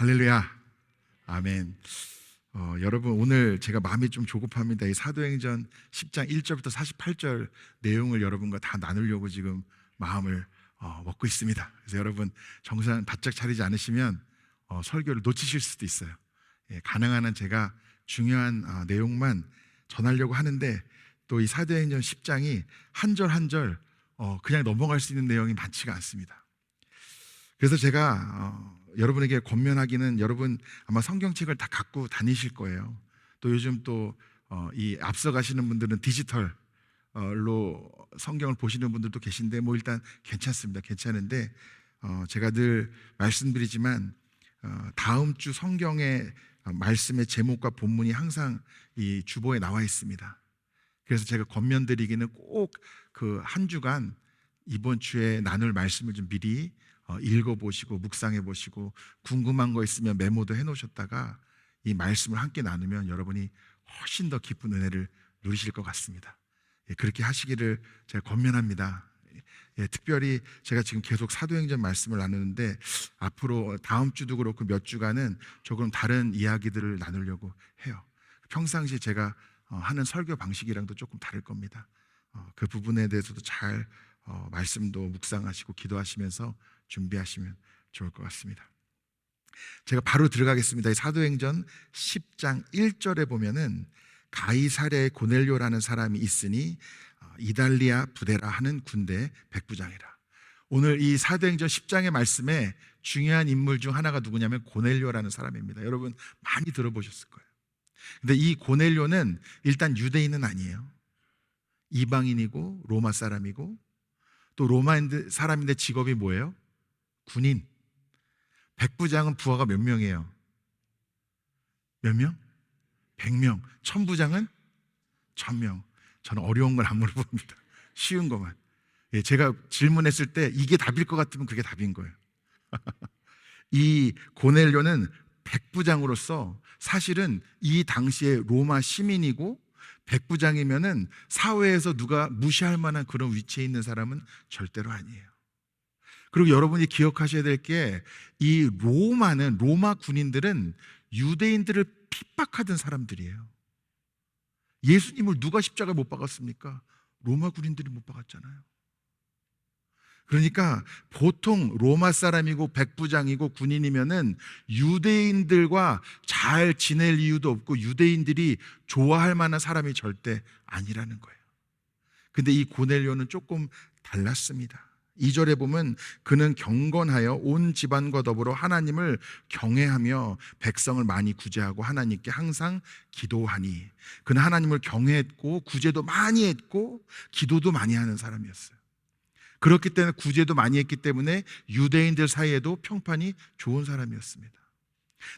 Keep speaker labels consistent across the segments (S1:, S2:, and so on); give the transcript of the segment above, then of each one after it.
S1: 할렐루야. 아멘. 여러분, 오늘 제가 마음이 좀 조급합니다. 이 사도행전 10장 1절부터 48절 내용을 여러분과 다 나누려고 지금 마음을 먹고 있습니다. 그래서 여러분 정상 바짝 차리지 않으시면 설교를 놓치실 수도 있어요. 가능한 한 제가 중요한 내용만 전하려고 하는데, 또 이 사도행전 10장이 한 절 한 절 그냥 넘어갈 수 있는 내용이 많지가 않습니다. 그래서 제가 여러분에게 권면하기는, 여러분 아마 성경책을 다 갖고 다니실 거예요. 또 요즘 또 이 앞서 가시는 분들은 디지털로 성경을 보시는 분들도 계신데, 뭐 일단 괜찮습니다. 괜찮은데 제가 늘 말씀드리지만 다음 주 성경의 말씀의 제목과 본문이 항상 이 주보에 나와 있습니다. 그래서 제가 권면드리기는 꼭 그 한 주간 이번 주에 나눌 말씀을 좀 미리 읽어보시고 묵상해보시고, 궁금한 거 있으면 메모도 해놓으셨다가 이 말씀을 함께 나누면 여러분이 훨씬 더 깊은 은혜를 누리실 것 같습니다. 그렇게 하시기를 제가 권면합니다. 특별히 제가 지금 계속 사도행전 말씀을 나누는데, 앞으로 다음 주도 그렇고 몇 주간은 조금 다른 이야기들을 나누려고 해요. 평상시 제가 하는 설교 방식이랑도 조금 다를 겁니다. 그 부분에 대해서도 잘 말씀도 묵상하시고 기도하시면서 준비하시면 좋을 것 같습니다. 제가 바로 들어가겠습니다. 이 사도행전 10장 1절에 보면은 가이사랴의 고넬료라는 사람이 있으니 이달리아 부데라 하는 군대 백부장이라. 오늘 이 사도행전 10장의 말씀에 중요한 인물 중 하나가 누구냐면 고넬료라는 사람입니다. 여러분 많이 들어보셨을 거예요. 근데 이 고넬료는 일단 유대인은 아니에요. 이방인이고 로마 사람이고, 또 로마 사람인데 직업이 뭐예요? 군인. 백부장은 부하가 몇 명이에요? 몇 명? 100명. 천부장은 1000명. 저는 어려운 걸 안 물어봅니다. 쉬운 것만. 제가 질문했을 때 이게 답일 것 같으면 그게 답인 거예요. 이 고넬료는 백부장으로서 사실은 이 당시에 로마 시민이고, 백부장이면은 사회에서 누가 무시할 만한 그런 위치에 있는 사람은 절대로 아니에요. 그리고 여러분이 기억하셔야 될 게, 이 로마 군인들은 유대인들을 핍박하던 사람들이에요. 예수님을 누가 십자가에 못 박았습니까? 로마 군인들이 못 박았잖아요. 그러니까 보통 로마 사람이고 백부장이고 군인이면은 유대인들과 잘 지낼 이유도 없고 유대인들이 좋아할 만한 사람이 절대 아니라는 거예요. 근데 이 고넬료는 조금 달랐습니다. 2절에 보면 그는 경건하여 온 집안과 더불어 하나님을 경외하며 백성을 많이 구제하고 하나님께 항상 기도하니. 그는 하나님을 경외했고 구제도 많이 했고 기도도 많이 하는 사람이었어요. 그렇기 때문에 구제도 많이 했기 때문에 유대인들 사이에도 평판이 좋은 사람이었습니다.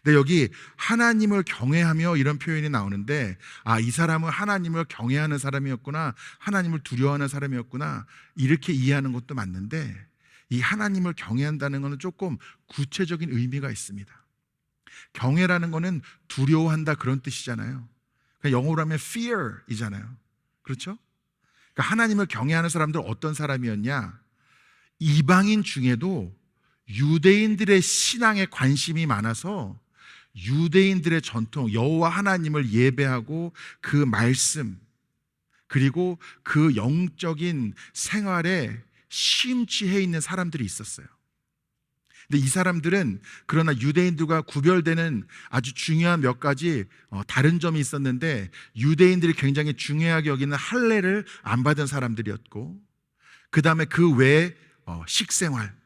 S1: 근데 여기 하나님을 경외하며 이런 표현이 나오는데, 이 사람은 하나님을 경외하는 사람이었구나, 하나님을 두려워하는 사람이었구나, 이렇게 이해하는 것도 맞는데, 이 하나님을 경외한다는 것은 조금 구체적인 의미가 있습니다. 경외라는 것은 두려워한다 그런 뜻이잖아요. 그러니까 영어로 하면 fear이잖아요. 그렇죠? 그러니까 하나님을 경외하는 사람들 어떤 사람이었냐? 이방인 중에도 유대인들의 신앙에 관심이 많아서 유대인들의 전통, 여호와 하나님을 예배하고 그 말씀, 그리고 그 영적인 생활에 심취해 있는 사람들이 있었어요. 근데 이 사람들은 그러나 유대인들과 구별되는 아주 중요한 몇 가지 다른 점이 있었는데, 유대인들이 굉장히 중요하게 여기는 할례를 안 받은 사람들이었고, 그 다음에 그 외에 식생활,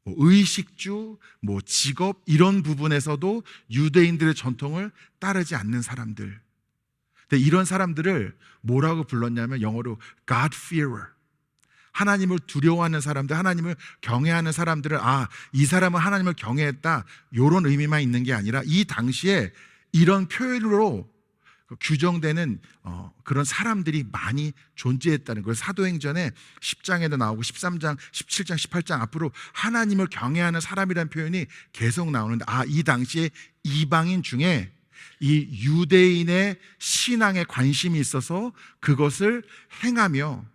S1: 의식주, 직업 이런 부분에서도 유대인들의 전통을 따르지 않는 사람들. 근데 이런 사람들을 뭐라고 불렀냐면 영어로 God-fearer, 하나님을 두려워하는 사람들, 하나님을 경외하는 사람들을 이 사람은 하나님을 경외했다, 이런 의미만 있는 게 아니라 이 당시에 이런 표현으로 규정되는 그런 사람들이 많이 존재했다는 걸 사도행전에 10장에도 나오고 13장, 17장, 18장 앞으로 하나님을 경외하는 사람이라는 표현이 계속 나오는데, 이 당시에 이방인 중에 이 유대인의 신앙에 관심이 있어서 그것을 행하며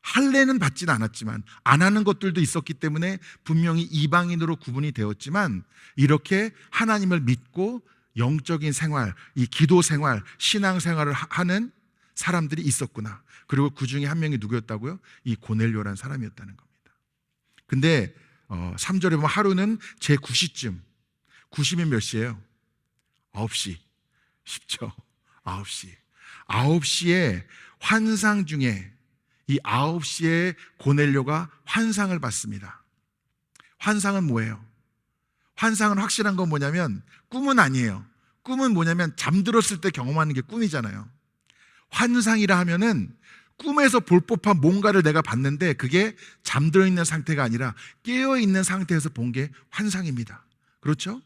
S1: 할례는 받지는 않았지만 안 하는 것들도 있었기 때문에 분명히 이방인으로 구분이 되었지만 이렇게 하나님을 믿고 영적인 생활, 이 기도 생활, 신앙 생활을 하는 사람들이 있었구나. 그리고 그 중에 한 명이 누구였다고요? 이 고넬료라는 사람이었다는 겁니다. 근데 3절에 보면 하루는 제 9시쯤, 9시면 몇 시예요? 9시. 쉽죠? 9시. 9시에 환상 중에 이 9시에 고넬료가 환상을 받습니다. 환상은 뭐예요? 환상은 확실한 건 뭐냐면 꿈은 아니에요. 꿈은 뭐냐면 잠들었을 때 경험하는 게 꿈이잖아요. 환상이라 하면은 꿈에서 볼 법한 뭔가를 내가 봤는데 그게 잠들어 있는 상태가 아니라 깨어 있는 상태에서 본 게 환상입니다. 그렇죠?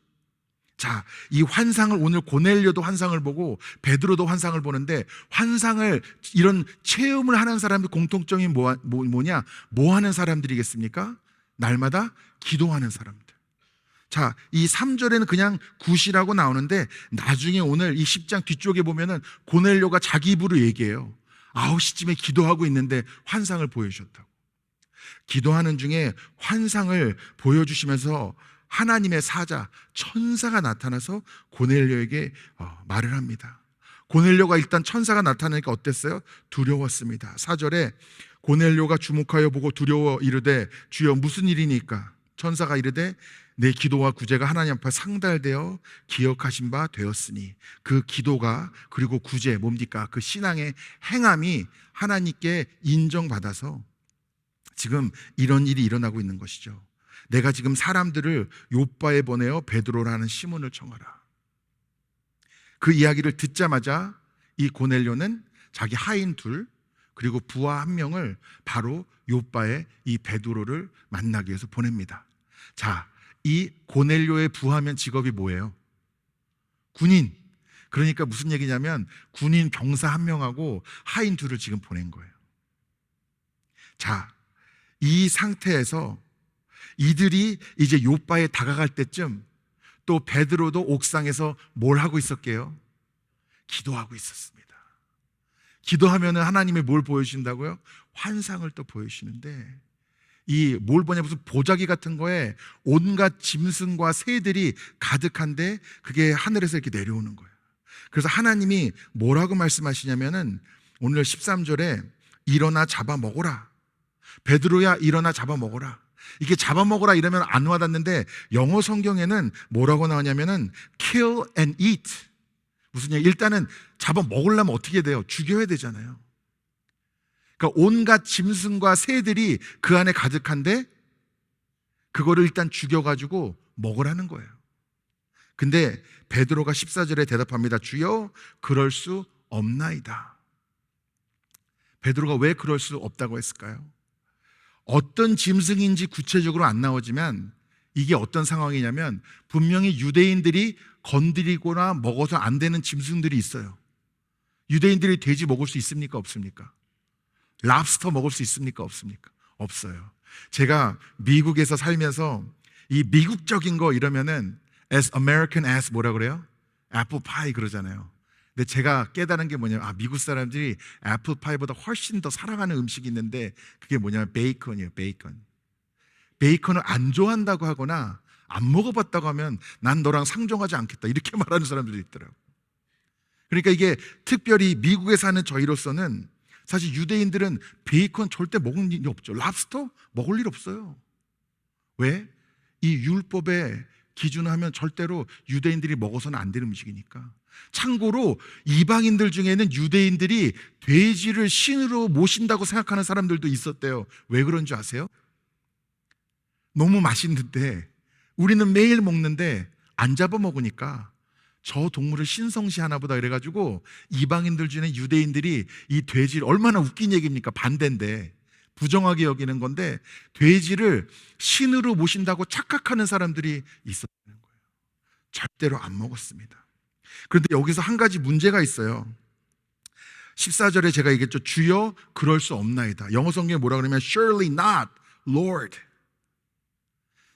S1: 자, 이 환상을 오늘 고넬료도 환상을 보고 베드로도 환상을 보는데 환상을 이런 체험을 하는 사람들 공통점이 뭐냐? 뭐 하는 사람들이겠습니까? 날마다 기도하는 사람들. 자, 이 3절에는 그냥 굿이라고 나오는데 나중에 오늘 이 10장 뒤쪽에 보면은 고넬료가 자기 입으로 얘기해요. 9시쯤에 기도하고 있는데 환상을 보여주셨다고. 기도하는 중에 환상을 보여주시면서 하나님의 사자, 천사가 나타나서 고넬료에게 말을 합니다. 고넬료가 일단 천사가 나타나니까 어땠어요? 두려웠습니다. 4절에 고넬료가 주목하여 보고 두려워 이르되 주여 무슨 일이니까? 천사가 이르되 내 기도와 구제가 하나님 앞에 상달되어 기억하신 바 되었으니 그 기도가 그리고 구제 뭡니까? 그 신앙의 행함이 하나님께 인정받아서 지금 이런 일이 일어나고 있는 것이죠. 내가 지금 사람들을 요빠에 보내어 베드로라는 시몬을 청하라. 그 이야기를 듣자마자 이 고넬료는 자기 하인 둘 그리고 부하 한 명을 바로 요빠에 이 베드로를 만나기 위해서 보냅니다. 자, 이 고넬료의 부하면 직업이 뭐예요? 군인. 그러니까 무슨 얘기냐면 군인 병사 한 명하고 하인 둘을 지금 보낸 거예요. 자, 이 상태에서 이들이 이제 요빠에 다가갈 때쯤 또 베드로도 옥상에서 뭘 하고 있었게요? 기도하고 있었습니다. 기도하면은 하나님이 뭘 보여주신다고요? 환상을 또 보여주시는데 이 뭘 보냐 무슨 보자기 같은 거에 온갖 짐승과 새들이 가득한데 그게 하늘에서 이렇게 내려오는 거예요. 그래서 하나님이 뭐라고 말씀하시냐면은 오늘 13절에 일어나 잡아먹어라. 베드로야 일어나 잡아먹어라. 이게 잡아먹어라 이러면 안 와닿는데 영어 성경에는 뭐라고 나오냐면은 kill and eat. 무슨 얘기? 일단은 잡아먹으려면 어떻게 돼요? 죽여야 되잖아요. 그러니까 온갖 짐승과 새들이 그 안에 가득한데 그거를 일단 죽여가지고 먹으라는 거예요. 근데 베드로가 14절에 대답합니다. 주여 그럴 수 없나이다. 베드로가 왜 그럴 수 없다고 했을까요? 어떤 짐승인지 구체적으로 안 나오지만 이게 어떤 상황이냐면 분명히 유대인들이 건드리거나 먹어서 안 되는 짐승들이 있어요. 유대인들이 돼지 먹을 수 있습니까? 없습니까? 랍스터 먹을 수 있습니까? 없습니까? 없어요. 제가 미국에서 살면서 이 미국적인 거 이러면은 as American as 뭐라 그래요? 애플 파이 그러잖아요. 근데 제가 깨달은 게 뭐냐면 미국 사람들이 애플 파이보다 훨씬 더 사랑하는 음식이 있는데 그게 뭐냐면 베이컨이에요. 베이컨을 안 좋아한다고 하거나 안 먹어봤다고 하면 난 너랑 상종하지 않겠다 이렇게 말하는 사람들이 있더라고요. 그러니까 이게 특별히 미국에 사는 저희로서는 사실 유대인들은 베이컨 절대 먹을 일이 없죠. 랍스터 먹을 일 없어요. 왜? 이 율법에 기준하면 절대로 유대인들이 먹어서는 안 되는 음식이니까. 참고로 이방인들 중에는 유대인들이 돼지를 신으로 모신다고 생각하는 사람들도 있었대요. 왜 그런 줄 아세요? 너무 맛있는데 우리는 매일 먹는데 안 잡아먹으니까 저 동물을 신성시하나 보다 그래가지고 이방인들 중에 유대인들이 이 돼지를 얼마나 웃긴 얘기입니까? 반대인데 부정하게 여기는 건데 돼지를 신으로 모신다고 착각하는 사람들이 있었다는 거예요. 절대로 안 먹었습니다. 그런데 여기서 한 가지 문제가 있어요. 14절에 제가 얘기했죠. 주여 그럴 수 없나이다. 영어 성경에 뭐라 그러냐면 surely not, Lord.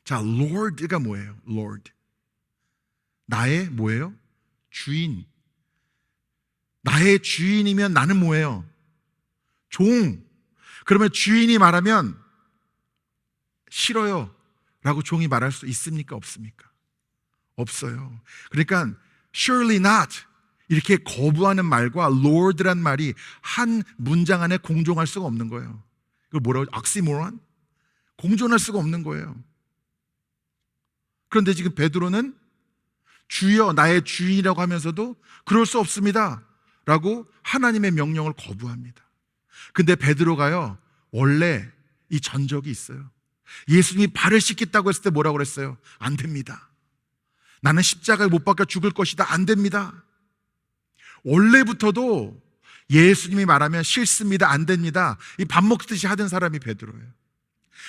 S1: 자, Lord가 뭐예요? Lord. 나의 뭐예요? 주인. 나의 주인이면 나는 뭐예요? 종. 그러면 주인이 말하면 싫어요 라고 종이 말할 수 있습니까? 없습니까? 없어요. 그러니까 surely not 이렇게 거부하는 말과 Lord란 말이 한 문장 안에 공존할 수가 없는 거예요. 이걸 뭐라고? 옥시모론? 공존할 수가 없는 거예요. 그런데 지금 베드로는 주여 나의 주인이라고 하면서도 그럴 수 없습니다 라고 하나님의 명령을 거부합니다. 근데 베드로가요 원래 이 전적이 있어요. 예수님이 발을 씻겠다고 했을 때 뭐라고 그랬어요? 안 됩니다. 나는 십자가에 못 박혀 죽을 것이다. 안 됩니다. 원래부터도 예수님이 말하면 싫습니다. 안 됩니다. 이 밥 먹듯이 하던 사람이 베드로예요.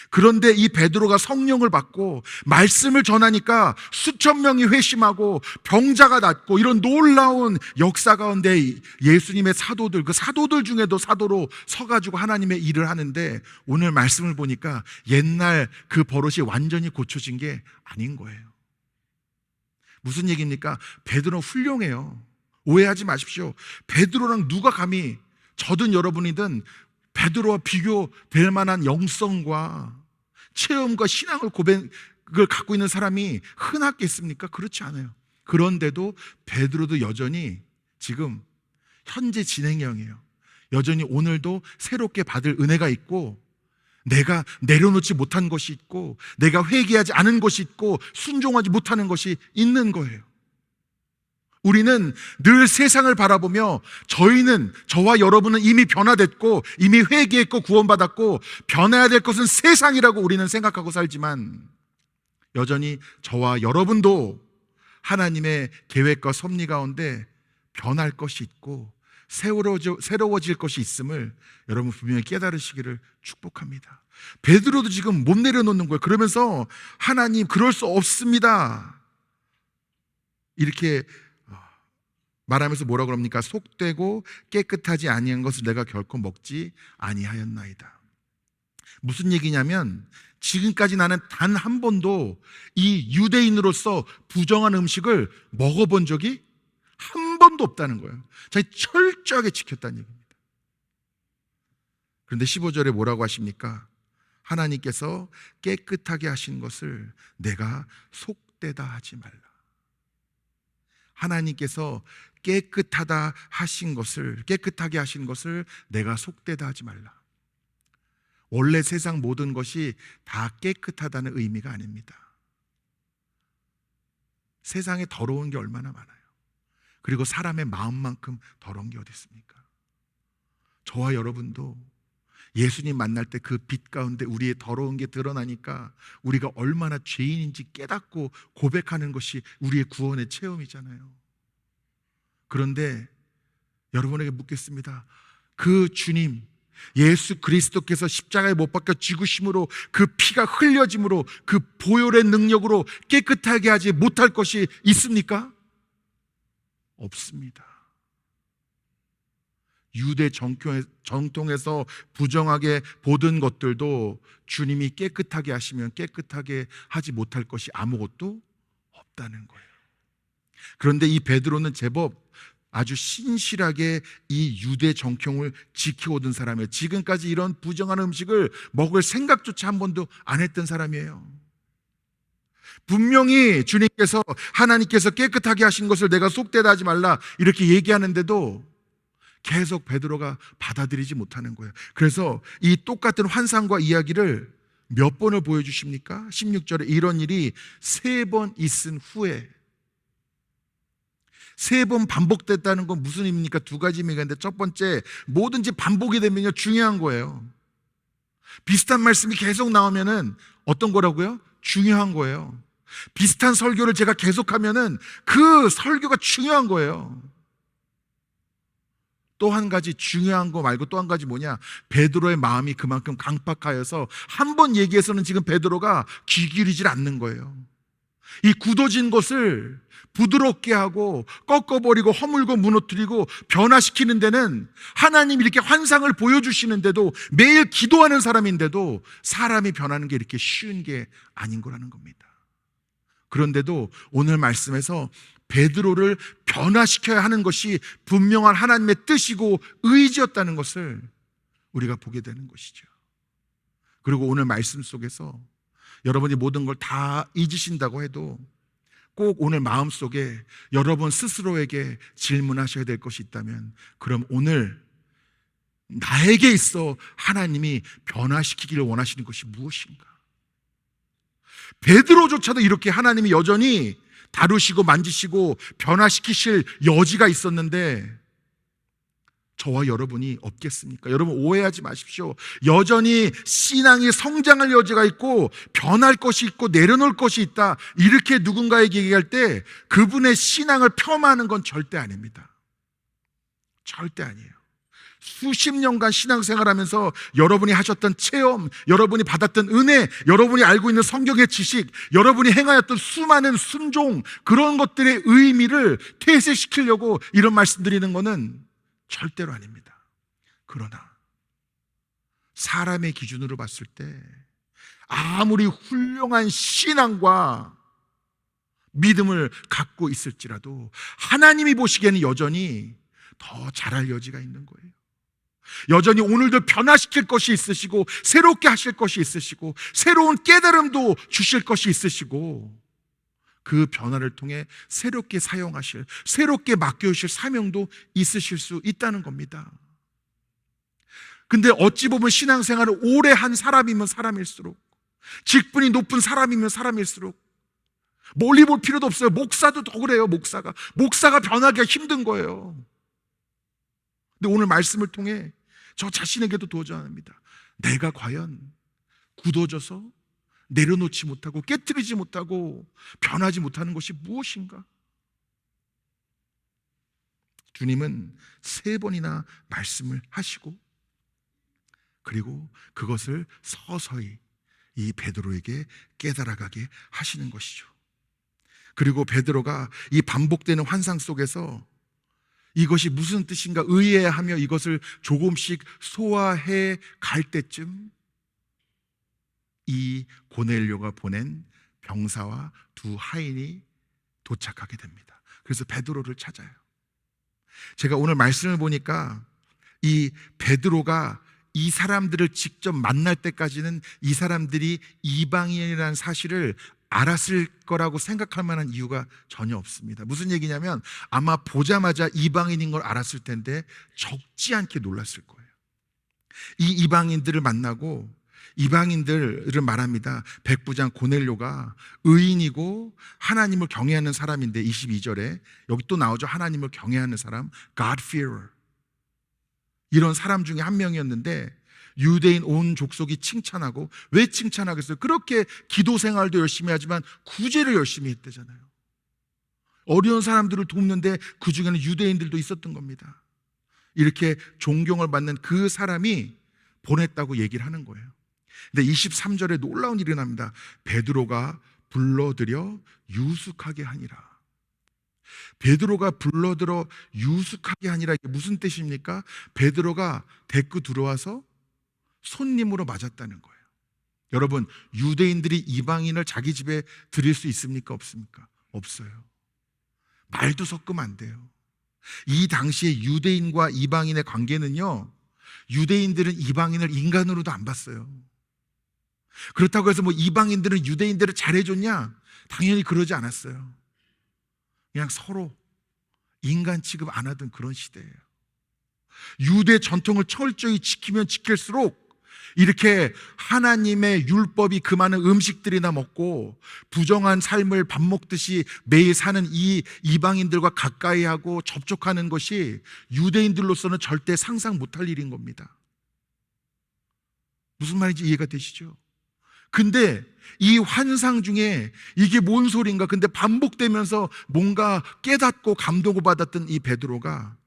S1: 그런데 이 베드로가 성령을 받고 말씀을 전하니까 수천 명이 회심하고 병자가 낫고 이런 놀라운 역사 가운데 예수님의 사도들, 그 사도들 중에도 사도로 서가지고 하나님의 일을 하는데 오늘 말씀을 보니까 옛날 그 버릇이 완전히 고쳐진 게 아닌 거예요. 무슨 얘기입니까? 베드로 훌륭해요. 오해하지 마십시오. 베드로랑 누가 감히 저든 여러분이든 베드로와 비교될 만한 영성과 체험과 신앙을 고백을 갖고 있는 사람이 흔하겠습니까? 그렇지 않아요. 그런데도 베드로도 여전히 지금 현재 진행형이에요. 여전히 오늘도 새롭게 받을 은혜가 있고 내가 내려놓지 못한 것이 있고 내가 회개하지 않은 것이 있고 순종하지 못하는 것이 있는 거예요. 우리는 늘 세상을 바라보며 저와 여러분은 이미 변화됐고 이미 회개했고 구원받았고 변해야 될 것은 세상이라고 우리는 생각하고 살지만 여전히 저와 여러분도 하나님의 계획과 섭리 가운데 변할 것이 있고 새로워질 것이 있음을 여러분 분명히 깨달으시기를 축복합니다. 베드로도 지금 못 내려놓는 거예요. 그러면서 하나님 그럴 수 없습니다 이렇게 말하면서 뭐라고 합니까? 속되고 깨끗하지 아니한 것을 내가 결코 먹지 아니하였나이다. 무슨 얘기냐면 지금까지 나는 단 한 번도 이 유대인으로서 부정한 음식을 먹어본 적이 한 번도 없다는 거예요. 자기 철저하게 지켰다는 얘기입니다. 그런데 15절에 뭐라고 하십니까? 하나님께서 깨끗하게 하신 것을 내가 속되다 하지 말라. 하나님께서 깨끗하게 하신 것을 내가 속되다 하지 말라. 원래 세상 모든 것이 다 깨끗하다는 의미가 아닙니다. 세상에 더러운 게 얼마나 많아요. 그리고 사람의 마음만큼 더러운 게 어디 있습니까? 저와 여러분도 예수님 만날 때 그 빛 가운데 우리의 더러운 게 드러나니까 우리가 얼마나 죄인인지 깨닫고 고백하는 것이 우리의 구원의 체험이잖아요. 그런데 여러분에게 묻겠습니다. 그 주님 예수 그리스도께서 십자가에 못 박혀 죽으심으로 그 피가 흘려짐으로 그 보혈의 능력으로 깨끗하게 하지 못할 것이 있습니까? 없습니다. 유대 정통에서 부정하게 보던 것들도 주님이 깨끗하게 하시면 깨끗하게 하지 못할 것이 아무것도 없다는 거예요. 그런데 이 베드로는 제법 아주 신실하게 이 유대 정통을 지켜오던 사람이에요. 지금까지 이런 부정한 음식을 먹을 생각조차 한 번도 안 했던 사람이에요. 분명히 주님께서 하나님께서 깨끗하게 하신 것을 내가 속되다 하지 말라 이렇게 얘기하는데도 계속 베드로가 받아들이지 못하는 거예요. 그래서 이 똑같은 환상과 이야기를 몇 번을 보여주십니까? 16절에 이런 일이 3번 있은 후에 3번 반복됐다는 건 무슨 의미입니까? 2가지 의미가 있는데 첫 번째, 뭐든지 반복이 되면요 중요한 거예요. 비슷한 말씀이 계속 나오면은 어떤 거라고요? 중요한 거예요. 비슷한 설교를 제가 계속하면은 그 설교가 중요한 거예요. 또 한 가지 중요한 거 말고 또 한 가지 뭐냐? 베드로의 마음이 그만큼 강팍하여서 한 번 얘기해서는 지금 베드로가 귀 기울이질 않는 거예요. 이 굳어진 것을 부드럽게 하고 꺾어버리고 허물고 무너뜨리고 변화시키는 데는 하나님이 이렇게 환상을 보여주시는데도 매일 기도하는 사람인데도 사람이 변하는 게 이렇게 쉬운 게 아닌 거라는 겁니다. 그런데도 오늘 말씀에서 베드로를 변화시켜야 하는 것이 분명한 하나님의 뜻이고 의지였다는 것을 우리가 보게 되는 것이죠. 그리고 오늘 말씀 속에서 여러분이 모든 걸 다 잊으신다고 해도 꼭 오늘 마음속에 여러분 스스로에게 질문하셔야 될 것이 있다면, 그럼 오늘 나에게 있어 하나님이 변화시키기를 원하시는 것이 무엇인가? 베드로조차도 이렇게 하나님이 여전히 다루시고 만지시고 변화시키실 여지가 있었는데 저와 여러분이 없겠습니까? 여러분 오해하지 마십시오. 여전히 신앙이 성장할 여지가 있고 변할 것이 있고 내려놓을 것이 있다, 이렇게 누군가에게 얘기할 때 그분의 신앙을 폄하하는 건 절대 아닙니다. 절대 아니에요. 수십 년간 신앙생활하면서 여러분이 하셨던 체험, 여러분이 받았던 은혜, 여러분이 알고 있는 성경의 지식, 여러분이 행하였던 수많은 순종, 그런 것들의 의미를 퇴색시키려고 이런 말씀 드리는 것은 절대로 아닙니다. 그러나 사람의 기준으로 봤을 때 아무리 훌륭한 신앙과 믿음을 갖고 있을지라도 하나님이 보시기에는 여전히 더 잘할 여지가 있는 거예요. 여전히 오늘도 변화시킬 것이 있으시고 새롭게 하실 것이 있으시고 새로운 깨달음도 주실 것이 있으시고 그 변화를 통해 새롭게 사용하실, 새롭게 맡겨주실 사명도 있으실 수 있다는 겁니다. 근데 어찌 보면 신앙생활을 오래 한 사람이면 사람일수록, 직분이 높은 사람이면 사람일수록 멀리 볼 필요도 없어요. 목사도 더 그래요. 목사가 변하기가 힘든 거예요. 근데 오늘 말씀을 통해 저 자신에게도 도전합니다. 내가 과연 굳어져서 내려놓지 못하고 깨트리지 못하고 변하지 못하는 것이 무엇인가? 주님은 3번이나 말씀을 하시고 그리고 그것을 서서히 이 베드로에게 깨달아가게 하시는 것이죠. 그리고 베드로가 이 반복되는 환상 속에서 이것이 무슨 뜻인가 의해하며 이것을 조금씩 소화해 갈 때쯤 이 고넬료가 보낸 병사와 2 하인이 도착하게 됩니다. 그래서 베드로를 찾아요. 제가 오늘 말씀을 보니까 이 베드로가 이 사람들을 직접 만날 때까지는 이 사람들이 이방인이라는 사실을 알았을 거라고 생각할 만한 이유가 전혀 없습니다. 무슨 얘기냐면 아마 보자마자 이방인인 걸 알았을 텐데 적지 않게 놀랐을 거예요. 이 이방인들을 만나고 이방인들을 말합니다. 백부장 고넬료가 의인이고 하나님을 경외하는 사람인데 22절에 여기 또 나오죠. 하나님을 경외하는 사람, God-fearer. 이런 사람 중에 한 명이었는데 유대인 온 족속이 칭찬하고, 왜 칭찬하겠어요? 그렇게 기도 생활도 열심히 하지만 구제를 열심히 했대잖아요. 어려운 사람들을 돕는데 그 중에는 유대인들도 있었던 겁니다. 이렇게 존경을 받는 그 사람이 보냈다고 얘기를 하는 거예요. 근데 23절에 놀라운 일이 납니다. 베드로가 불러들여 유숙하게 하니라. 베드로가 불러들어 유숙하게 하니라, 이게 무슨 뜻입니까? 베드로가 데리고 들어와서 손님으로 맞았다는 거예요. 여러분, 유대인들이 이방인을 자기 집에 들일 수 있습니까? 없습니까? 없어요. 말도 섞으면 안 돼요. 이 당시에 유대인과 이방인의 관계는요, 유대인들은 이방인을 인간으로도 안 봤어요. 그렇다고 해서 뭐 이방인들은 유대인들을 잘해줬냐? 당연히 그러지 않았어요. 그냥 서로 인간 취급 안 하던 그런 시대예요. 유대 전통을 철저히 지키면 지킬수록 이렇게 하나님의 율법이 그 많은 음식들이나 먹고 부정한 삶을 밥 먹듯이 매일 사는 이 이방인들과 가까이 하고 접촉하는 것이 유대인들로서는 절대 상상 못할 일인 겁니다. 무슨 말인지 이해가 되시죠? 근데 이 환상 중에 이게 뭔 소린가? 근데 반복되면서 뭔가 깨닫고 감동을 받았던 이 베드로가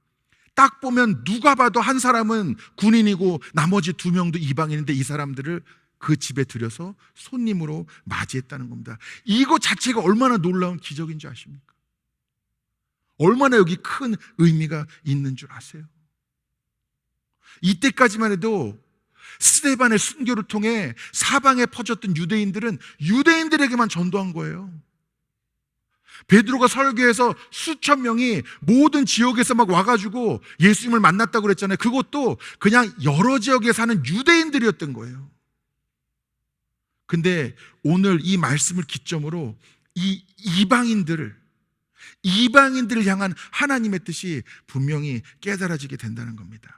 S1: 딱 보면 누가 봐도 한 사람은 군인이고 나머지 2명도 이방인인데 이 사람들을 그 집에 들여서 손님으로 맞이했다는 겁니다. 이거 자체가 얼마나 놀라운 기적인 줄 아십니까? 얼마나 여기 큰 의미가 있는 줄 아세요? 이때까지만 해도 스데반의 순교를 통해 사방에 퍼졌던 유대인들은 유대인들에게만 전도한 거예요. 베드로가 설교해서 수천 명이 모든 지역에서 막 와가지고 예수님을 만났다고 그랬잖아요. 그것도 그냥 여러 지역에 사는 유대인들이었던 거예요. 근데 오늘 이 말씀을 기점으로 이 이방인들을 향한 하나님의 뜻이 분명히 깨달아지게 된다는 겁니다.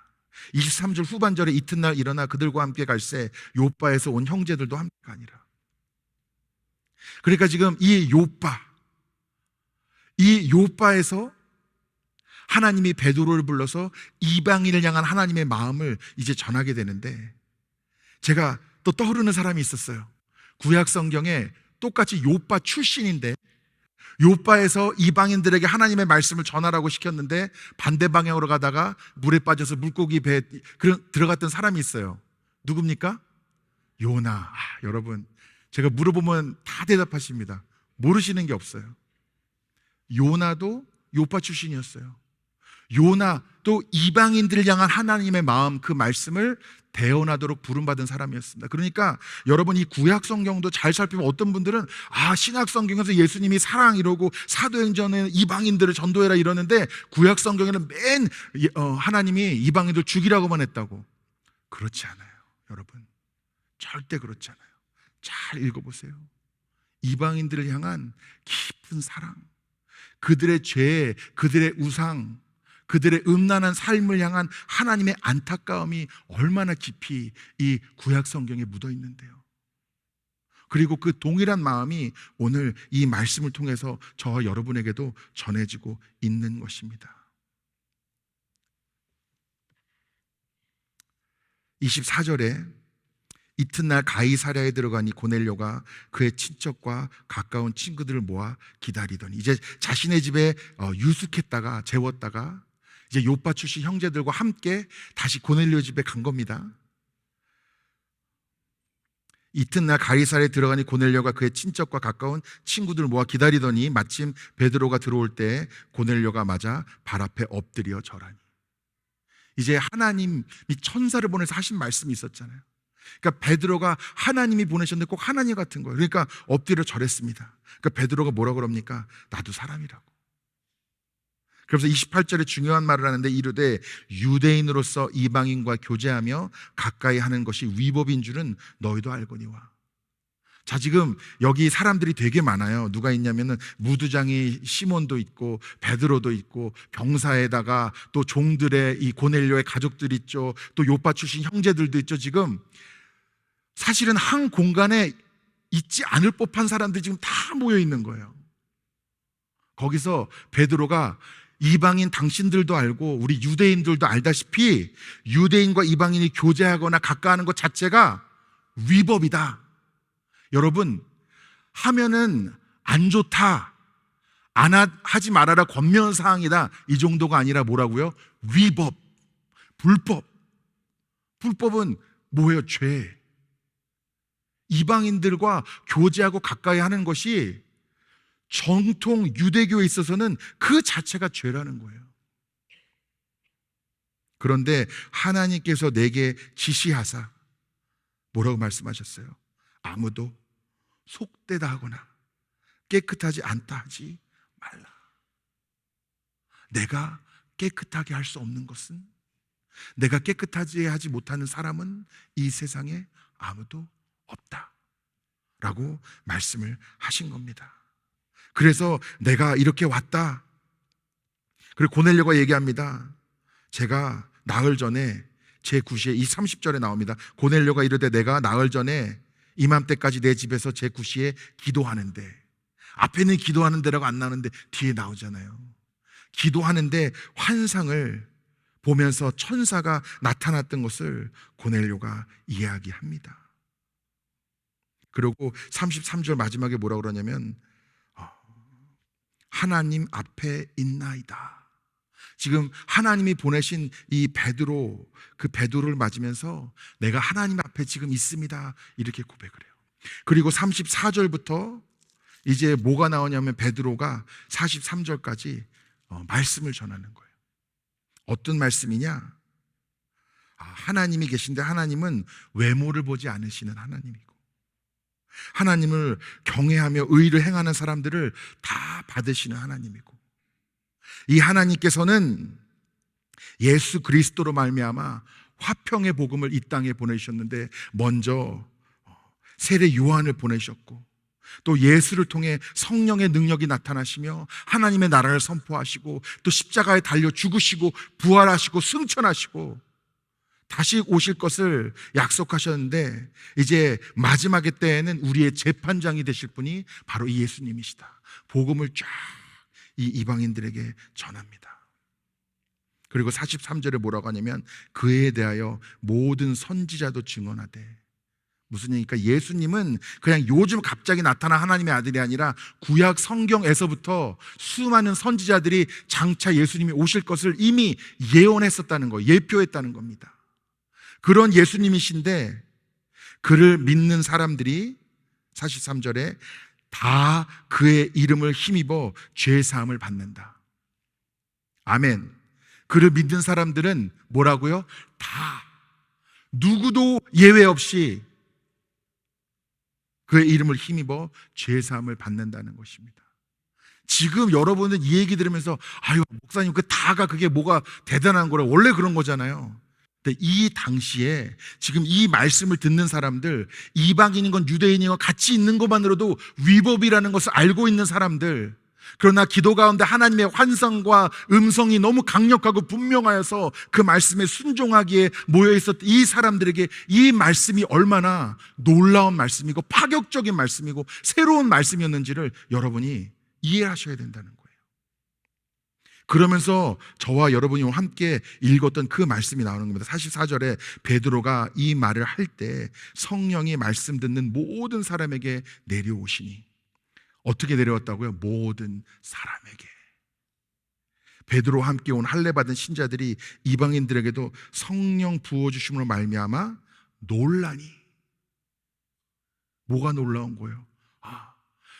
S1: 23절 후반절에 이튿날 일어나 그들과 함께 갈새 요빠에서 온 형제들도 함께가 아니라. 그러니까 지금 이 요빠에서 하나님이 베드로를 불러서 이방인을 향한 하나님의 마음을 이제 전하게 되는데, 제가 또 떠오르는 사람이 있었어요. 구약 성경에 똑같이 요빠 출신인데 요빠에서 이방인들에게 하나님의 말씀을 전하라고 시켰는데 반대 방향으로 가다가 물에 빠져서 물고기 배에 들어갔던 사람이 있어요. 누굽니까? 요나. 여러분, 제가 물어보면 다 대답하십니다. 모르시는 게 없어요. 요나도 요빠 출신이었어요. 요나도 이방인들을 향한 하나님의 마음, 그 말씀을 대언하도록 부름받은 사람이었습니다. 그러니까 여러분, 이 구약 성경도 잘 살피면 어떤 분들은 신약 성경에서 예수님이 사랑 이러고 사도행전에 이방인들을 전도해라 이러는데 구약 성경에는 하나님이 이방인들 죽이라고만 했다고. 그렇지 않아요. 여러분, 절대 그렇지 않아요. 잘 읽어보세요. 이방인들을 향한 깊은 사랑, 그들의 죄, 그들의 우상, 그들의 음란한 삶을 향한 하나님의 안타까움이 얼마나 깊이 이 구약 성경에 묻어 있는데요. 그리고 그 동일한 마음이 오늘 이 말씀을 통해서 저와 여러분에게도 전해지고 있는 것입니다. 24절에 이튿날 가이사랴에 들어가니 고넬료가 그의 친척과 가까운 친구들을 모아 기다리더니, 이제 자신의 집에 유숙했다가 재웠다가 이제 요빠 출신 형제들과 함께 다시 고넬료 집에 간 겁니다. 이튿날 가이사랴에 들어가니 고넬료가 그의 친척과 가까운 친구들을 모아 기다리더니 마침 베드로가 들어올 때 고넬료가 맞아 발 앞에 엎드려 절하니. 이제 하나님이 천사를 보내서 하신 말씀이 있었잖아요. 그러니까 베드로가 하나님이 보내셨는데 꼭 하나님 같은 거예요. 그러니까 엎드려 절했습니다. 그러니까 베드로가 뭐라 그럽니까? 나도 사람이라고. 그래서 28절에 중요한 말을 하는데 이르되 유대인으로서 이방인과 교제하며 가까이 하는 것이 위법인 줄은 너희도 알거니와. 자, 지금 여기 사람들이 되게 많아요. 누가 있냐면은 무두장이 시몬도 있고 베드로도 있고 병사에다가 또 종들의 이 고넬료의 가족들 있죠. 또 요빠 출신 형제들도 있죠. 지금 사실은 한 공간에 있지 않을 법한 사람들이 지금 다 모여 있는 거예요. 거기서 베드로가 이방인 당신들도 알고 우리 유대인들도 알다시피 유대인과 이방인이 교제하거나 가까이하는 것 자체가 위법이다. 여러분, 하면은 안 좋다, 하지 말아라, 권면사항이다, 이 정도가 아니라 뭐라고요? 위법, 불법. 불법은 뭐예요? 죄. 이방인들과 교제하고 가까이 하는 것이 정통 유대교에 있어서는 그 자체가 죄라는 거예요. 그런데 하나님께서 내게 지시하사 뭐라고 말씀하셨어요? 아무도 속되다 하거나 깨끗하지 않다 하지 말라. 내가 깨끗하게 할 수 없는 것은, 내가 깨끗하지 하지 못하는 사람은 이 세상에 아무도 없다 라고 말씀을 하신 겁니다. 그래서 내가 이렇게 왔다. 그리고 고넬료가 얘기합니다. 제가 나흘 전에 제 구시에, 이 30절에 나옵니다. 고넬료가 이르되 내가 나흘 전에 이맘때까지 내 집에서 제 구시에 기도하는데, 앞에는 기도하는 데라고 안 나오는데 뒤에 나오잖아요. 기도하는데 환상을 보면서 천사가 나타났던 것을 고넬료가 이야기합니다. 그리고 33절 마지막에 뭐라고 그러냐면 하나님 앞에 있나이다. 지금 하나님이 보내신 이 베드로, 그 베드로를 맞으면서 내가 하나님 앞에 지금 있습니다, 이렇게 고백을 해요. 그리고 34절부터 이제 뭐가 나오냐면 베드로가 43절까지 말씀을 전하는 거예요. 어떤 말씀이냐? 하나님이 계신데 하나님은 외모를 보지 않으시는 하나님이고, 하나님을 경외하며 의를 행하는 사람들을 다 받으시는 하나님이고, 이 하나님께서는 예수 그리스도로 말미암아 화평의 복음을 이 땅에 보내주셨는데, 먼저 세례 요한을 보내셨고, 또 예수를 통해 성령의 능력이 나타나시며 하나님의 나라를 선포하시고, 또 십자가에 달려 죽으시고 부활하시고 승천하시고 다시 오실 것을 약속하셨는데, 이제 마지막의 때에는 우리의 재판장이 되실 분이 바로 이 예수님이시다. 복음을 쫙 이 이방인들에게 전합니다. 그리고 43절에 뭐라고 하냐면, 그에 대하여 모든 선지자도 증언하되. 무슨 얘기니까, 예수님은 그냥 요즘 갑자기 나타난 하나님의 아들이 아니라 구약 성경에서부터 수많은 선지자들이 장차 예수님이 오실 것을 이미 예언했었다는 거예요. 예표했다는 겁니다. 그런 예수님이신데, 그를 믿는 사람들이 43절에 다 그의 이름을 힘입어 죄사함을 받는다. 아멘. 그를 믿는 사람들은 뭐라고요? 다, 누구도 예외 없이 그의 이름을 힘입어 죄사함을 받는다는 것입니다. 지금 여러분은 이 얘기 들으면서, 아유 목사님, 그 다가 그게 뭐가 대단한 거라, 원래 그런 거잖아요. 근데 이 당시에 지금 이 말씀을 듣는 사람들, 이방인인 건 유대인인 건 같이 있는 것만으로도 위법이라는 것을 알고 있는 사람들, 그러나 기도 가운데 하나님의 환상과 음성이 너무 강력하고 분명하여서 그 말씀에 순종하기에 모여있었던 이 사람들에게 이 말씀이 얼마나 놀라운 말씀이고 파격적인 말씀이고 새로운 말씀이었는지를 여러분이 이해하셔야 된다는 거예요. 그러면서 저와 여러분이 함께 읽었던 그 말씀이 나오는 겁니다. 44절에 베드로가 이 말을 할 때 성령이 말씀 듣는 모든 사람에게 내려오시니, 어떻게 내려왔다고요? 모든 사람에게. 베드로와 함께 온 할례 받은 신자들이 이방인들에게도 성령 부어주심으로 말미암아 놀라니. 뭐가 놀라운 거예요?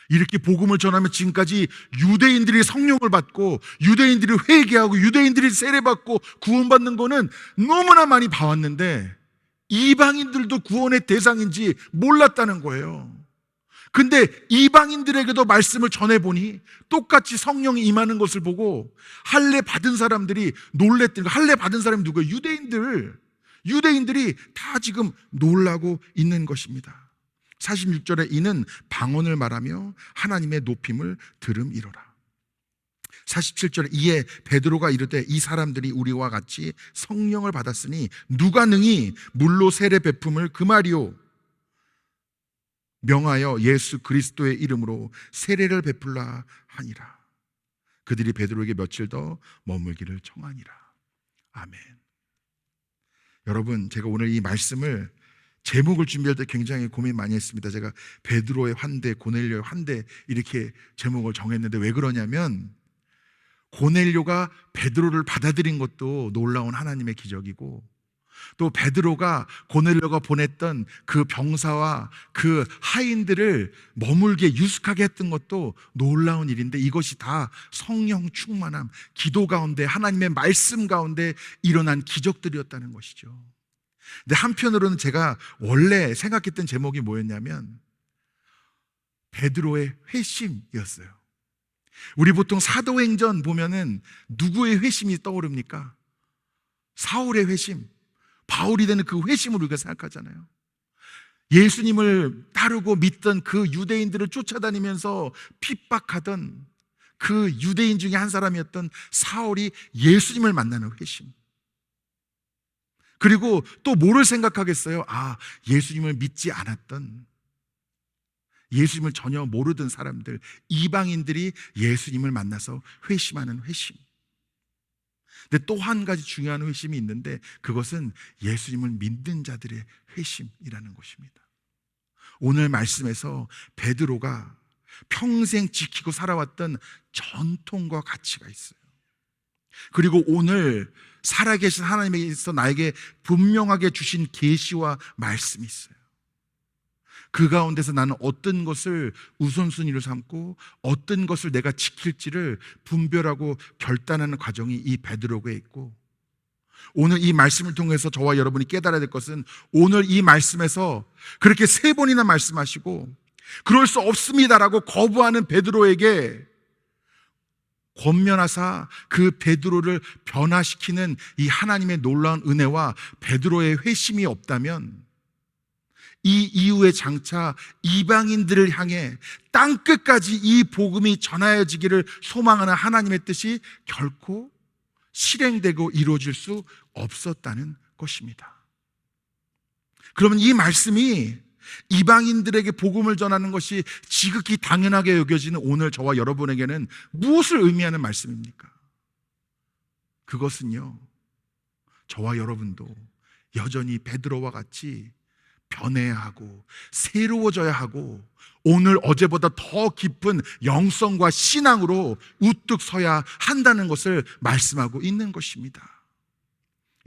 S1: 이렇게 복음을 전하면 지금까지 유대인들이 성령을 받고 유대인들이 회개하고 유대인들이 세례받고 구원받는 거는 너무나 많이 봐왔는데, 이방인들도 구원의 대상인지 몰랐다는 거예요. 근데 이방인들에게도 말씀을 전해보니 똑같이 성령이 임하는 것을 보고 할례 받은 사람들이 놀랬던 거예요. 할례 받은 사람이 누구예요? 유대인들이 다 지금 놀라고 있는 것입니다. 46절에 이는 방언을 말하며 하나님의 높임을 들음이로라. 47절에 이에 베드로가 이르되 이 사람들이 우리와 같이 성령을 받았으니 누가 능히 물로 세례 베품을 금하리요? 명하여 예수 그리스도의 이름으로 세례를 베풀라 하니라. 그들이 베드로에게 며칠 더 머물기를 청하니라. 아멘. 여러분, 제가 오늘 이 말씀을 제목을 준비할 때 굉장히 고민 많이 했습니다. 제가 베드로의 환대, 고넬료의 환대 이렇게 제목을 정했는데, 왜 그러냐면 고넬료가 베드로를 받아들인 것도 놀라운 하나님의 기적이고, 또 베드로가 고넬료가 보냈던 그 병사와 그 하인들을 머물게 유숙하게 했던 것도 놀라운 일인데, 이것이 다 성령 충만함, 기도 가운데 하나님의 말씀 가운데 일어난 기적들이었다는 것이죠. 근데 한편으로는 제가 원래 생각했던 제목이 뭐였냐면 베드로의 회심이었어요. 우리 보통 사도행전 보면은 누구의 회심이 떠오릅니까? 사울의 회심, 바울이 되는 그 회심을 우리가 생각하잖아요. 예수님을 따르고 믿던 그 유대인들을 쫓아다니면서 핍박하던 그 유대인 중에 한 사람이었던 사울이 예수님을 만나는 회심. 그리고 또 뭐를 생각하겠어요? 예수님을 믿지 않았던, 예수님을 전혀 모르던 사람들, 이방인들이 예수님을 만나서 회심하는 회심. 근데 또 한 가지 중요한 회심이 있는데, 그것은 예수님을 믿는 자들의 회심이라는 것입니다. 오늘 말씀에서 베드로가 평생 지키고 살아왔던 전통과 가치가 있어요. 그리고 오늘 살아계신 하나님께서 나에게 분명하게 주신 계시와 말씀이 있어요. 그 가운데서 나는 어떤 것을 우선순위로 삼고 어떤 것을 내가 지킬지를 분별하고 결단하는 과정이 이 베드로에 있고, 오늘 이 말씀을 통해서 저와 여러분이 깨달아야 될 것은, 오늘 이 말씀에서 그렇게 3번이나 말씀하시고 그럴 수 없습니다라고 거부하는 베드로에게 권면하사 그 베드로를 변화시키는 이 하나님의 놀라운 은혜와 베드로의 회심이 없다면 이 이후에 장차 이방인들을 향해 땅끝까지 이 복음이 전하여지기를 소망하는 하나님의 뜻이 결코 실행되고 이루어질 수 없었다는 것입니다. 그러면 이 말씀이 이방인들에게 복음을 전하는 것이 지극히 당연하게 여겨지는 오늘 저와 여러분에게는 무엇을 의미하는 말씀입니까? 그것은요, 저와 여러분도 여전히 베드로와 같이 변해야 하고 새로워져야 하고 오늘 어제보다 더 깊은 영성과 신앙으로 우뚝 서야 한다는 것을 말씀하고 있는 것입니다.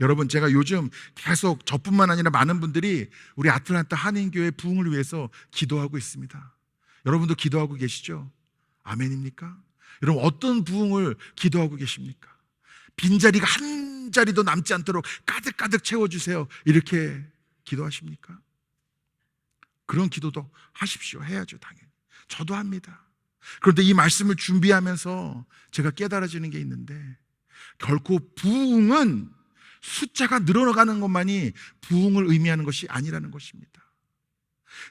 S1: 여러분, 제가 요즘 계속 저뿐만 아니라 많은 분들이 우리 아틀란타 한인교회 부흥을 위해서 기도하고 있습니다. 여러분도 기도하고 계시죠? 아멘입니까? 여러분, 어떤 부흥을 기도하고 계십니까? 빈자리가 한 자리도 남지 않도록 가득가득 채워주세요, 이렇게 기도하십니까? 그런 기도도 하십시오. 해야죠, 당연히. 저도 합니다. 그런데 이 말씀을 준비하면서 제가 깨달아지는 게 있는데, 결코 부흥은 숫자가 늘어나가는 것만이 부흥을 의미하는 것이 아니라는 것입니다.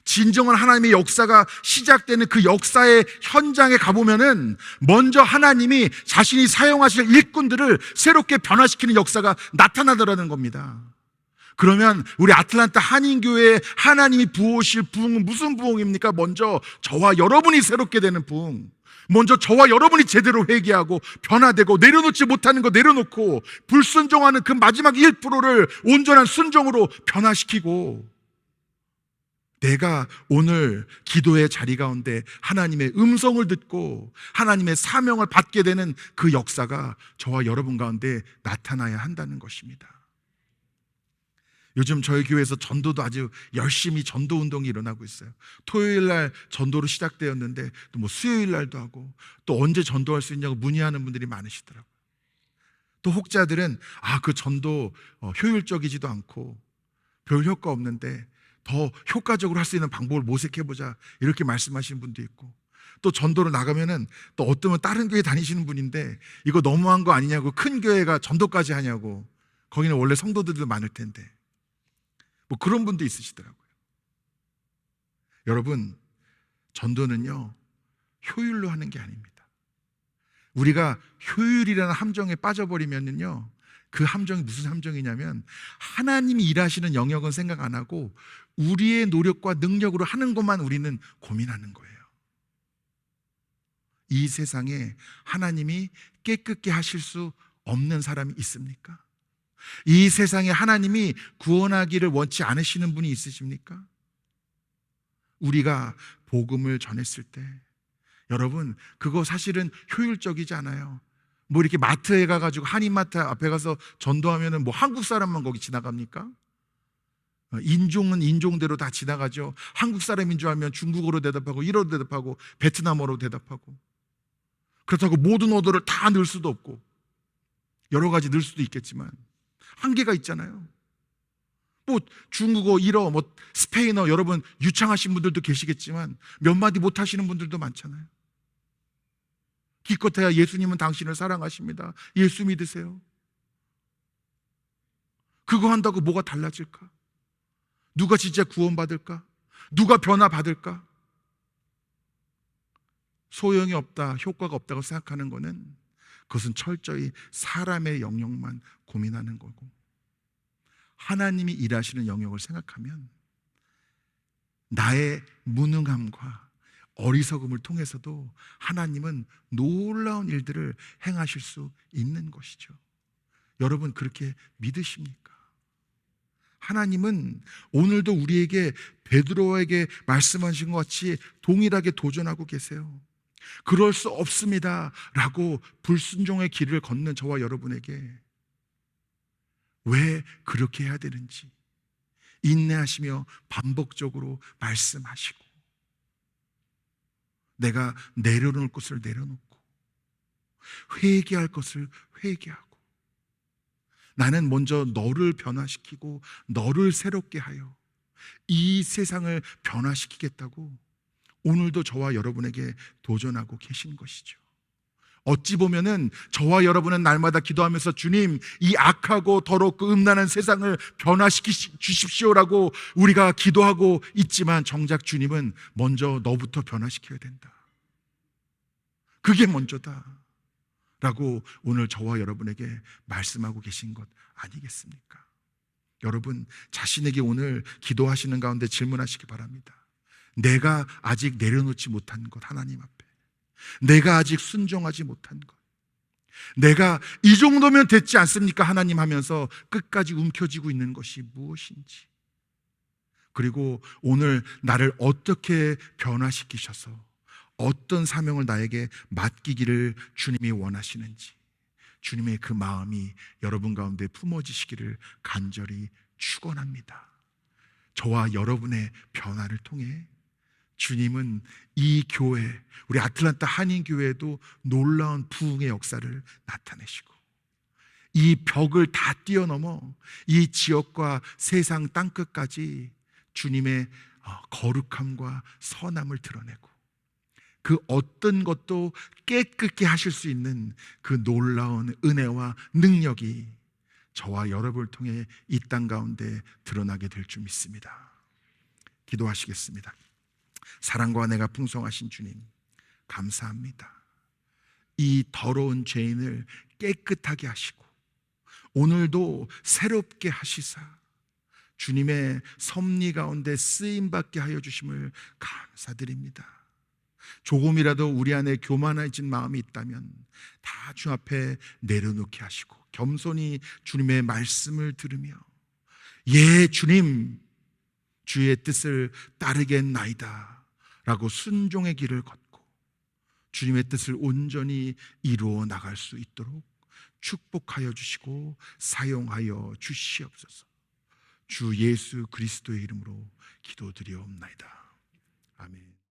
S1: 진정한 하나님의 역사가 시작되는 그 역사의 현장에 가보면은 먼저 하나님이 자신이 사용하실 일꾼들을 새롭게 변화시키는 역사가 나타나더라는 겁니다. 그러면 우리 아틀란타 한인교회에 하나님이 부어오실 부흥은 무슨 부흥입니까? 먼저 저와 여러분이 새롭게 되는 부흥, 먼저 저와 여러분이 제대로 회개하고 변화되고 내려놓지 못하는 거 내려놓고 불순종하는 그 마지막 1%를 온전한 순종으로 변화시키고, 내가 오늘 기도의 자리 가운데 하나님의 음성을 듣고 하나님의 사명을 받게 되는 그 역사가 저와 여러분 가운데 나타나야 한다는 것입니다. 요즘 저희 교회에서 전도도 아주 열심히 전도 운동이 일어나고 있어요. 토요일 날 전도로 시작되었는데 또 뭐 수요일 날도 하고, 또 언제 전도할 수 있냐고 문의하는 분들이 많으시더라고요. 또 혹자들은 그 전도 효율적이지도 않고 별 효과 없는데 더 효과적으로 할 수 있는 방법을 모색해보자, 이렇게 말씀하시는 분도 있고, 또 전도를 나가면은 또 어떤 다른 교회 다니시는 분인데 이거 너무한 거 아니냐고, 큰 교회가 전도까지 하냐고, 거기는 원래 성도들도 많을 텐데, 뭐 그런 분도 있으시더라고요. 여러분, 전도는요, 효율로 하는 게 아닙니다. 우리가 효율이라는 함정에 빠져버리면요, 그 함정이 무슨 함정이냐면 하나님이 일하시는 영역은 생각 안 하고 우리의 노력과 능력으로 하는 것만 우리는 고민하는 거예요. 이 세상에 하나님이 깨끗게 하실 수 없는 사람이 있습니까? 이 세상에 하나님이 구원하기를 원치 않으시는 분이 있으십니까? 우리가 복음을 전했을 때, 여러분, 그거 사실은 효율적이지 않아요. 뭐 이렇게 마트에 가가지고 한인마트 앞에 가서 전도하면은 뭐 한국 사람만 거기 지나갑니까? 인종은 인종대로 다 지나가죠. 한국 사람인 줄 알면 중국어로 대답하고 일어로 대답하고 베트남어로 대답하고, 그렇다고 모든 언어를 다 넣을 수도 없고 여러 가지 넣을 수도 있겠지만 한계가 있잖아요. 뭐 중국어, 일어, 뭐 스페인어, 여러분 유창하신 분들도 계시겠지만 몇 마디 못 하시는 분들도 많잖아요. 기껏해야 예수님은 당신을 사랑하십니다, 예수 믿으세요. 그거 한다고 뭐가 달라질까? 누가 진짜 구원받을까? 누가 변화받을까? 소용이 없다, 효과가 없다고 생각하는 거는, 그것은 철저히 사람의 영역만 고민하는 거고, 하나님이 일하시는 영역을 생각하면 나의 무능함과 어리석음을 통해서도 하나님은 놀라운 일들을 행하실 수 있는 것이죠. 여러분, 그렇게 믿으십니까? 하나님은 오늘도 우리에게 베드로에게 말씀하신 것 같이 동일하게 도전하고 계세요. 그럴 수 없습니다 라고 불순종의 길을 걷는 저와 여러분에게 왜 그렇게 해야 되는지 인내하시며 반복적으로 말씀하시고, 내가 내려놓을 것을 내려놓고 회개할 것을 회개하고, 나는 먼저 너를 변화시키고 너를 새롭게 하여 이 세상을 변화시키겠다고 오늘도 저와 여러분에게 도전하고 계신 것이죠. 어찌 보면은 저와 여러분은 날마다 기도하면서 주님, 이 악하고 더럽고 음란한 세상을 변화시키 주십시오라고 우리가 기도하고 있지만 정작 주님은 먼저 너부터 변화시켜야 된다. 그게 먼저다. 라고 오늘 저와 여러분에게 말씀하고 계신 것 아니겠습니까? 여러분, 자신에게 오늘 기도하시는 가운데 질문하시기 바랍니다. 내가 아직 내려놓지 못한 것, 하나님 앞에. 내가 아직 순종하지 못한 것, 내가 이 정도면 됐지 않습니까? 하나님 하면서 끝까지 움켜쥐고 있는 것이 무엇인지, 그리고 오늘 나를 어떻게 변화시키셔서 어떤 사명을 나에게 맡기기를 주님이 원하시는지, 주님의 그 마음이 여러분 가운데 품어지시기를 간절히 축원합니다. 저와 여러분의 변화를 통해 주님은 이 교회, 우리 아틀란타 한인교회에도 놀라운 부흥의 역사를 나타내시고, 이 벽을 다 뛰어넘어 이 지역과 세상 땅끝까지 주님의 거룩함과 선함을 드러내고, 그 어떤 것도 깨끗게 하실 수 있는 그 놀라운 은혜와 능력이 저와 여러분을 통해 이 땅 가운데 드러나게 될 줄 믿습니다. 기도하시겠습니다. 사랑과 은혜가 풍성하신 주님, 감사합니다. 이 더러운 죄인을 깨끗하게 하시고 오늘도 새롭게 하시사 주님의 섭리 가운데 쓰임받게 하여 주심을 감사드립니다. 조금이라도 우리 안에 교만해진 마음이 있다면 다 주 앞에 내려놓게 하시고 겸손히 주님의 말씀을 들으며, 예 주님, 주의 뜻을 따르겠나이다 라고 순종의 길을 걷고 주님의 뜻을 온전히 이루어 나갈 수 있도록 축복하여 주시고 사용하여 주시옵소서. 주 예수 그리스도의 이름으로 기도드리옵나이다.